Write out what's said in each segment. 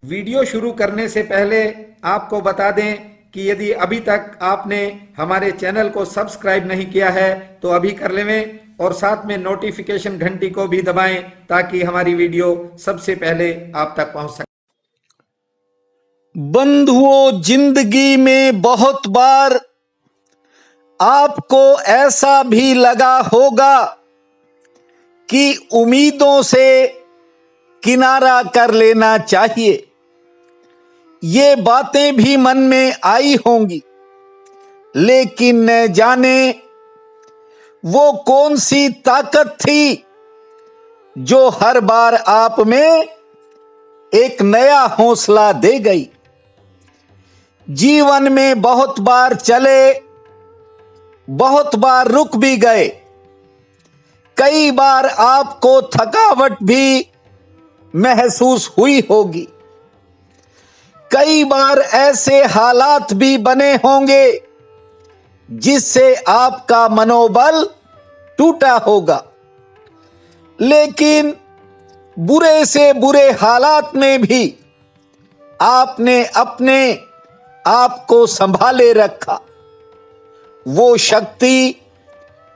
Video शुरू करने से पहले आपको बता दें कि यदि अभी तक आपने हमारे चैनल को सब्सक्राइब नहीं किया है तो अभी कर लें और साथ में नोटिफिकेशन घंटी को भी दबाएं ताकि हमारी वीडियो सबसे पहले आप तक पहुंच सके। बंधुओं, जिंदगी में बहुत बार आपको ऐसा भी लगा होगा कि उम्मीदों से किनारा कर लेना चाहिए। ये बातें भी मन में आई होंगी, लेकिन न जाने वो कौन सी ताकत थी जो हर बार आप में एक नया हौसला दे गई। जीवन में बहुत बार चले, बहुत बार रुक भी गए, कई बार आपको थकावट भी महसूस हुई होगी, कई बार ऐसे हालात भी बने होंगे जिससे आपका मनोबल टूटा होगा। लेकिन बुरे से बुरे हालात में भी आपने अपने आप को संभाले रखा। वो शक्ति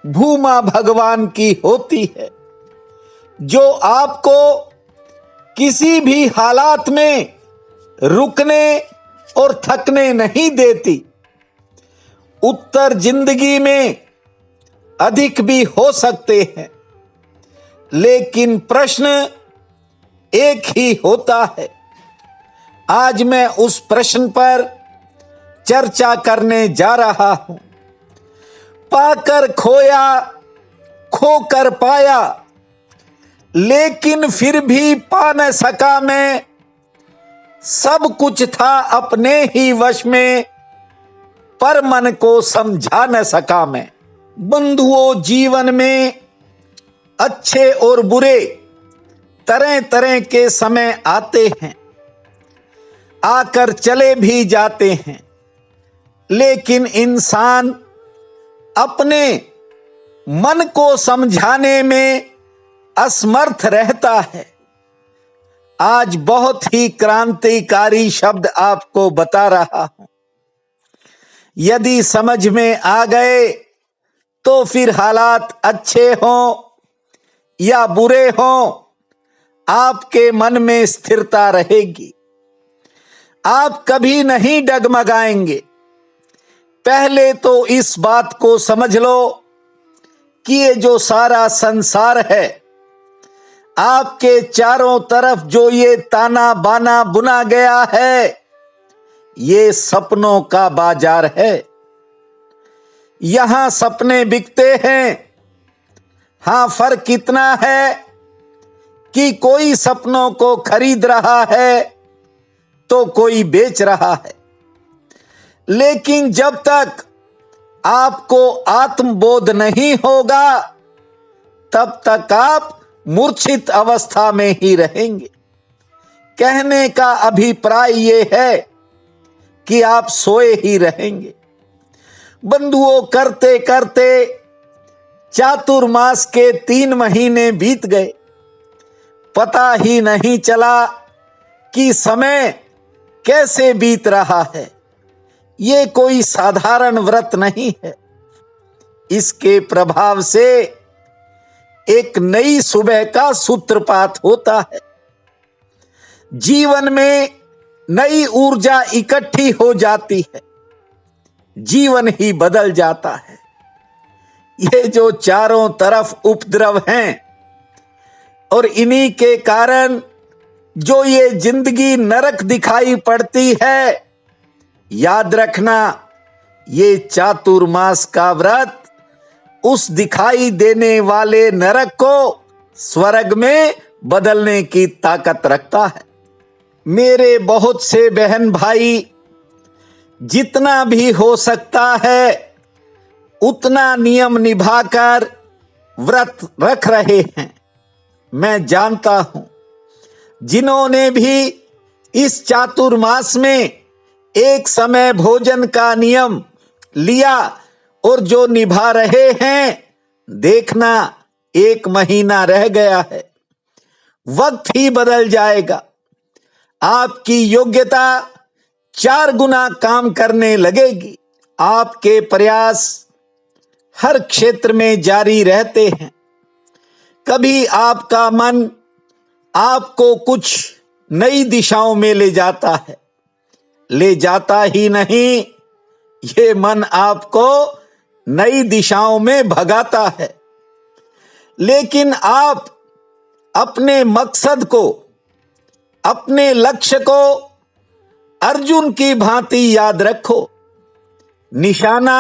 भूमा भगवान की होती है जो आपको किसी भी हालात में रुकने और थकने नहीं देती। उत्तर जिंदगी में अधिक भी हो सकते हैं, लेकिन प्रश्न एक ही होता है। आज मैं उस प्रश्न पर चर्चा करने जा रहा हूं। पाकर खोया, खोकर पाया, लेकिन फिर भी पा न सका मैं। सब कुछ था अपने ही वश में, पर मन को समझा न सका मैं। बंधुओं, जीवन में अच्छे और बुरे तरह तरह के समय आते हैं, आकर चले भी जाते हैं, लेकिन इंसान अपने मन को समझाने में असमर्थ रहता है। आज बहुत ही क्रांतिकारी शब्द आपको बता रहा हूं। यदि समझ में आ गए तो फिर हालात अच्छे हों या बुरे हों, आपके मन में स्थिरता रहेगी। आप कभी नहीं डगमगाएंगे। पहले तो इस बात को समझ लो कि ये जो सारा संसार है, आपके चारों तरफ जो ये ताना बाना बुना गया है, ये सपनों का बाजार है। यहां सपने बिकते हैं। हां, फर्क इतना है कि कोई सपनों को खरीद रहा है तो कोई बेच रहा है। लेकिन जब तक आपको आत्मबोध नहीं होगा, तब तक आप मूर्छित अवस्था में ही रहेंगे। कहने का अभिप्राय यह है कि आप सोए ही रहेंगे। बंधुओं, करते करते चातुर्मास के 3 महीने बीत गए। पता ही नहीं चला कि समय कैसे बीत रहा है। ये कोई साधारण व्रत नहीं है। इसके प्रभाव से एक नई सुबह का सूत्रपात होता है। जीवन में नई ऊर्जा इकट्ठी हो जाती है, जीवन ही बदल जाता है। ये जो चारों तरफ उपद्रव हैं और इन्हीं के कारण जो ये जिंदगी नरक दिखाई पड़ती है, याद रखना, ये चातुर्मास का व्रत उस दिखाई देने वाले नरक को स्वर्ग में बदलने की ताकत रखता है। मेरे बहुत से बहन भाई जितना भी हो सकता है उतना नियम निभाकर व्रत रख रहे हैं। मैं जानता हूं जिन्होंने भी इस चातुर्मास में एक समय भोजन का नियम लिया और जो निभा रहे हैं, देखना 1 महीना रह गया है, वक्त ही बदल जाएगा। आपकी योग्यता 4 गुना काम करने लगेगी। आपके प्रयास हर क्षेत्र में जारी रहते हैं। कभी आपका मन आपको कुछ नई दिशाओं में ले जाता है, ले जाता ही नहीं, ये मन आपको नई दिशाओं में भगाता है। लेकिन आप अपने मकसद को, अपने लक्ष्य को अर्जुन की भांति याद रखो। निशाना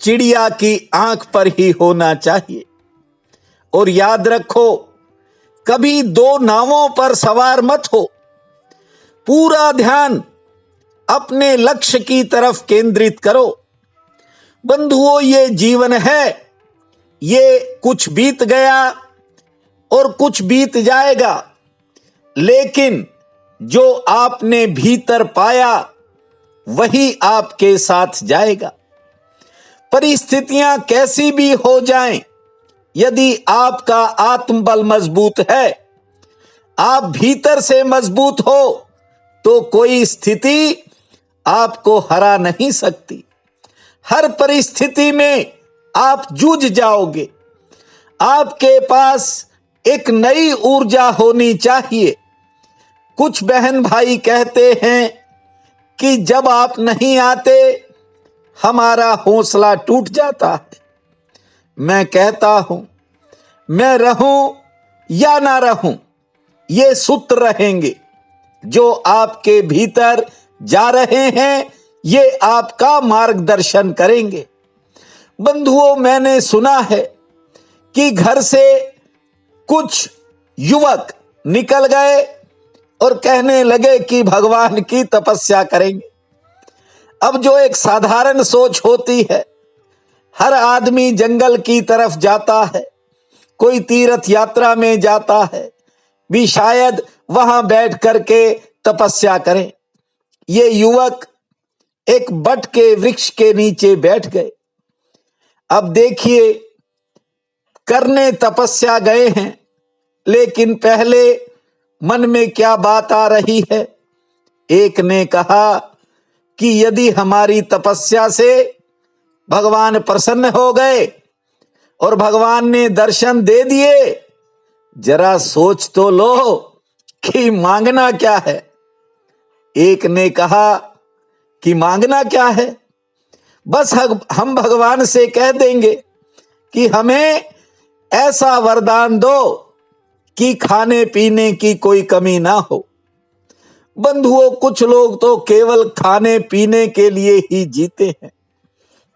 चिड़िया की आंख पर ही होना चाहिए। और याद रखो, कभी 2 नावों पर सवार मत हो। पूरा ध्यान अपने लक्ष्य की तरफ केंद्रित करो। बंधुओं, ये जीवन है, ये कुछ बीत गया और कुछ बीत जाएगा, लेकिन जो आपने भीतर पाया वही आपके साथ जाएगा। परिस्थितियां कैसी भी हो जाएं, यदि आपका आत्मबल मजबूत है, आप भीतर से मजबूत हो, तो कोई स्थिति आपको हरा नहीं सकती। हर परिस्थिति में आप जूझ जाओगे। आपके पास एक नई ऊर्जा होनी चाहिए। कुछ बहन भाई कहते हैं कि जब आप नहीं आते हमारा हौसला टूट जाता है। मैं कहता हूं, मैं रहूं या ना रहूं, ये सूत्र रहेंगे जो आपके भीतर जा रहे हैं, ये आपका मार्गदर्शन करेंगे। बंधुओं, मैंने सुना है कि घर से कुछ युवक निकल गए और कहने लगे कि भगवान की तपस्या करेंगे। अब जो एक साधारण सोच होती है, हर आदमी जंगल की तरफ जाता है, कोई तीर्थ यात्रा में जाता है, भी शायद वहां बैठ करके तपस्या करें। ये युवक एक बट के वृक्ष के नीचे बैठ गए। अब देखिए, करने तपस्या गए हैं, लेकिन पहले मन में क्या बात आ रही है। एक ने कहा कि यदि हमारी तपस्या से भगवान प्रसन्न हो गए और भगवान ने दर्शन दे दिए, जरा सोच तो लो कि मांगना क्या है। एक ने कहा कि मांगना क्या है, बस हम भगवान से कह देंगे कि हमें ऐसा वरदान दो कि खाने पीने की कोई कमी ना हो। बंधुओं, कुछ लोग तो केवल खाने पीने के लिए ही जीते हैं।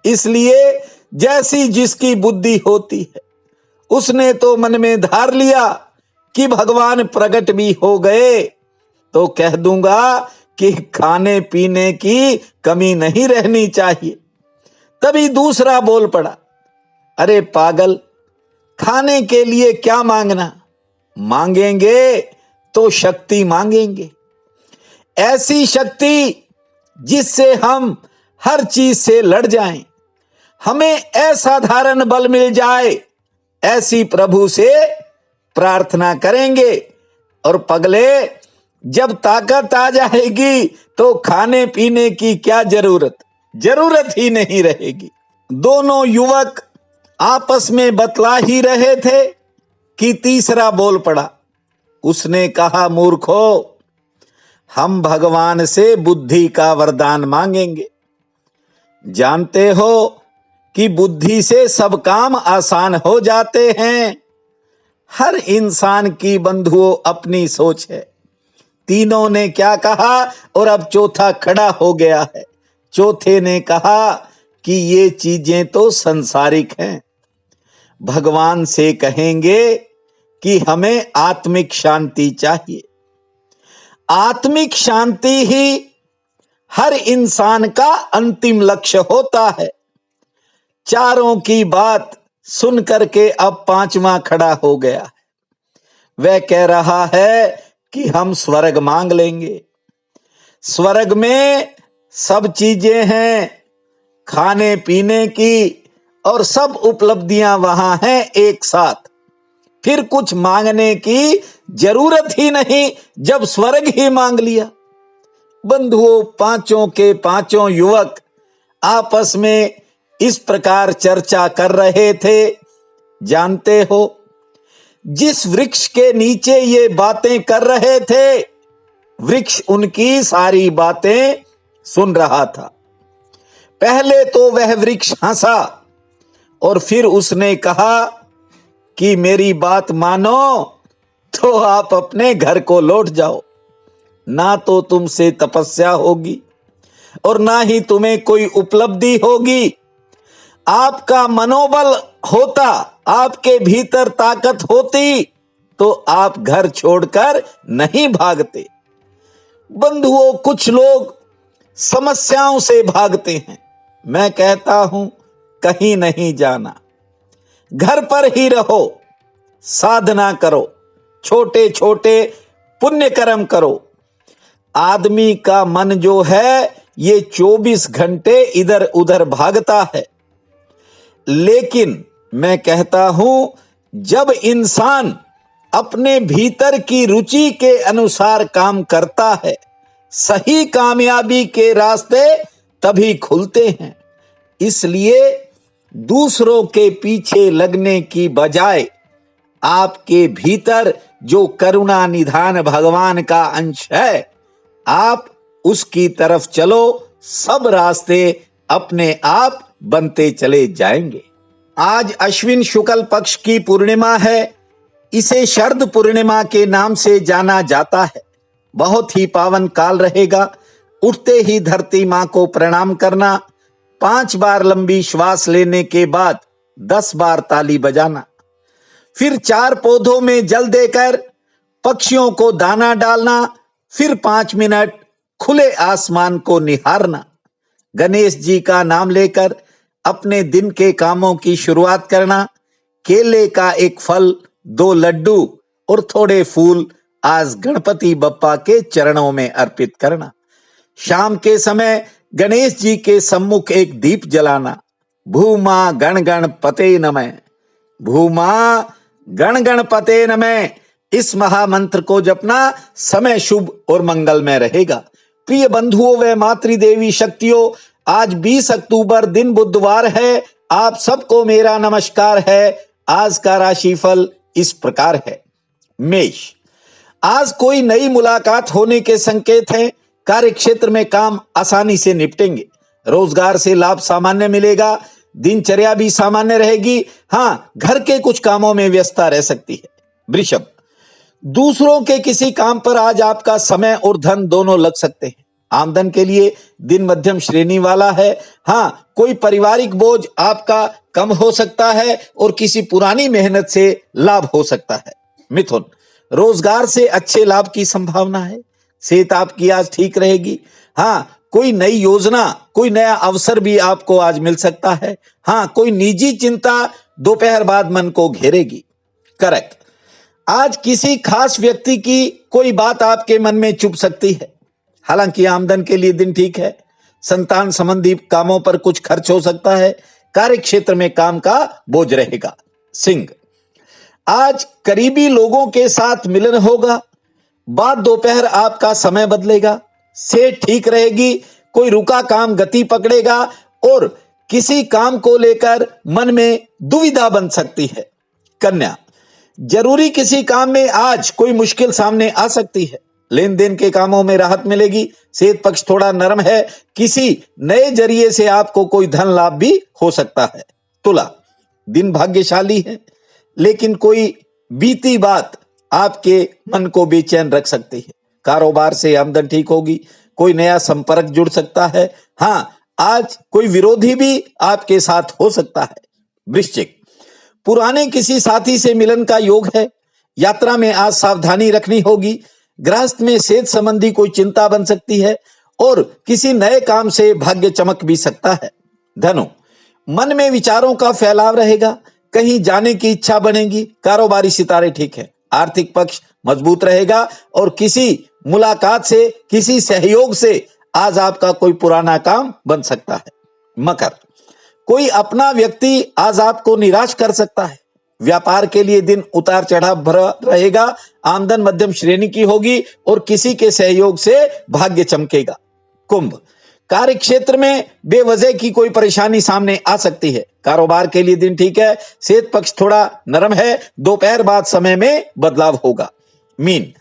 इसलिए जैसी जिसकी बुद्धि होती है, उसने तो मन में धार लिया कि भगवान प्रकट भी हो गए तो कह दूंगा कि खाने पीने की कमी नहीं रहनी चाहिए। तभी दूसरा बोल पड़ा, अरे पागल, खाने के लिए क्या मांगना, मांगेंगे तो शक्ति मांगेंगे, ऐसी शक्ति जिससे हम हर चीज से लड़ जाएं, हमें असाधारण बल मिल जाए, ऐसी प्रभु से प्रार्थना करेंगे। और पगले, जब ताकत आ जाएगी तो खाने पीने की क्या जरूरत ही नहीं रहेगी। दोनों युवक आपस में बतला ही रहे थे कि तीसरा बोल पड़ा। उसने कहा, मूर्खो, हम भगवान से बुद्धि का वरदान मांगेंगे। जानते हो कि बुद्धि से सब काम आसान हो जाते हैं। हर इंसान की बंधुओं अपनी सोच है। तीनों ने क्या कहा और अब चौथा खड़ा हो गया है। चौथे ने कहा कि ये चीजें तो संसारिक हैं। भगवान से कहेंगे कि हमें आत्मिक शांति चाहिए। आत्मिक शांति ही हर इंसान का अंतिम लक्ष्य होता है। चारों की बात सुन करके अब पांचवा खड़ा हो गया है। वह कह रहा है कि हम स्वर्ग मांग लेंगे। स्वर्ग में सब चीजें हैं, खाने पीने की और सब उपलब्धियां वहां हैं एक साथ। फिर कुछ मांगने की जरूरत ही नहीं जब स्वर्ग ही मांग लिया। बंधुओं, पांचों के पांचों युवक आपस में इस प्रकार चर्चा कर रहे थे। जानते हो, जिस वृक्ष के नीचे ये बातें कर रहे थे, वृक्ष उनकी सारी बातें सुन रहा था। पहले तो वह वृक्ष हंसा और फिर उसने कहा कि मेरी बात मानो तो आप अपने घर को लौट जाओ। ना तो तुमसे तपस्या होगी और ना ही तुम्हें कोई उपलब्धि होगी। आपका मनोबल होता, आपके भीतर ताकत होती तो आप घर छोड़कर नहीं भागते। बंधुओं, कुछ लोग समस्याओं से भागते हैं। मैं कहता हूं, कहीं नहीं जाना, घर पर ही रहो, साधना करो, छोटे छोटे पुण्य कर्म करो। आदमी का मन जो है ये 24 घंटे इधर उधर भागता है, लेकिन मैं कहता हूं, जब इंसान अपने भीतर की रुचि के अनुसार काम करता है, सही कामयाबी के रास्ते तभी खुलते हैं। इसलिए दूसरों के पीछे लगने की बजाय आपके भीतर जो करुणा निधान भगवान का अंश है, आप उसकी तरफ चलो। सब रास्ते अपने आप बनते चले जाएंगे। आज अश्विन शुक्ल पक्ष की पूर्णिमा है। इसे शरद पूर्णिमा के नाम से जाना जाता है। बहुत ही पावन काल रहेगा। उठते ही धरती मां को प्रणाम करना, 5 बार लंबी श्वास लेने के बाद 10 बार ताली बजाना, फिर 4 पौधों में जल देकर पक्षियों को दाना डालना, फिर 5 मिनट खुले आसमान को निहारना। गणेश जी का नाम लेकर अपने दिन के कामों की शुरुआत करना। केले का एक फल, 2 लड्डू और थोड़े फूल आज गणपति बप्पा के चरणों में अर्पित करना। शाम के समय गणेश जी के सम्मुख एक दीप जलाना। भूमा गण गणपते नमः, भूमा गण गणपते नमः, इस महामंत्र को जपना। समय शुभ और मंगलमय रहेगा। प्रिय बंधुओं व मातृदेवी शक्तियों, आज 20 अक्टूबर दिन बुधवार है। आप सबको मेरा नमस्कार है। आज का राशिफल इस प्रकार है। मेष, आज कोई नई मुलाकात होने के संकेत हैं। कार्य क्षेत्र में काम आसानी से निपटेंगे। रोजगार से लाभ सामान्य मिलेगा। दिनचर्या भी सामान्य रहेगी। हाँ, घर के कुछ कामों में व्यस्तता रह सकती है। वृषभ, दूसरों के किसी काम पर आज आपका समय और धन दोनों लग सकते हैं। आमदन के लिए दिन मध्यम श्रेणी वाला है। हाँ, कोई पारिवारिक बोझ आपका कम हो सकता है और किसी पुरानी मेहनत से लाभ हो सकता है। मिथुन, रोजगार से अच्छे लाभ की संभावना है। सेहत आपकी आज ठीक रहेगी। हाँ, कोई नई योजना, कोई नया अवसर भी आपको आज मिल सकता है। हाँ, कोई निजी चिंता दोपहर बाद मन को घेरेगी। कर्क, आज किसी खास व्यक्ति की कोई बात आपके मन में चुभ सकती है। हालांकि आमदन के लिए दिन ठीक है। संतान संबंधी कामों पर कुछ खर्च हो सकता है। कार्य क्षेत्र में काम का बोझ रहेगा। सिंह, आज करीबी लोगों के साथ मिलन होगा। बाद दोपहर आपका समय बदलेगा। सेहत ठीक रहेगी। कोई रुका काम गति पकड़ेगा और किसी काम को लेकर मन में दुविधा बन सकती है। कन्या, जरूरी किसी काम में आज कोई मुश्किल सामने आ सकती है। लेन देन के कामों में राहत मिलेगी। सेहत पक्ष थोड़ा नरम है। किसी नए जरिए से आपको कोई धन लाभ भी हो सकता है। तुला, दिन भाग्यशाली है, लेकिन कोई बीती बात आपके मन को बेचैन रख सकती है। कारोबार से आमदन ठीक होगी। कोई नया संपर्क जुड़ सकता है। हाँ, आज कोई विरोधी भी आपके साथ हो सकता है। वृश्चिक, पुराने किसी साथी से मिलन का योग है। यात्रा में आज सावधानी रखनी होगी। गृहस्थ में सेहत संबंधी कोई चिंता बन सकती है और किसी नए काम से भाग्य चमक भी सकता है। धनु, मन में विचारों का फैलाव रहेगा। कहीं जाने की इच्छा बनेगी। कारोबारी सितारे ठीक है। आर्थिक पक्ष मजबूत रहेगा और किसी मुलाकात से, किसी सहयोग से आज आपका कोई पुराना काम बन सकता है। मकर, कोई अपना व्यक्ति आज आपको निराश कर सकता है। व्यापार के लिए दिन उतार चढ़ाव भरा रहेगा। आमदन मध्यम श्रेणी की होगी और किसी के सहयोग से भाग्य चमकेगा। कुंभ, कार्य क्षेत्र में बेवजह की कोई परेशानी सामने आ सकती है। कारोबार के लिए दिन ठीक है। सेहत पक्ष थोड़ा नरम है। दोपहर बाद समय में बदलाव होगा। मीन,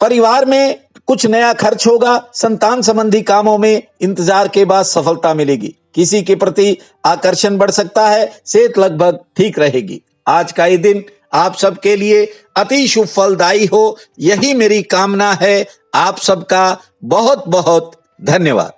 परिवार में कुछ नया खर्च होगा। संतान संबंधी कामों में इंतजार के बाद सफलता मिलेगी। किसी के प्रति आकर्षण बढ़ सकता है। सेहत लगभग ठीक रहेगी। आज का ये दिन आप सबके लिए अति शुभ फलदायी हो, यही मेरी कामना है। आप सबका बहुत बहुत धन्यवाद।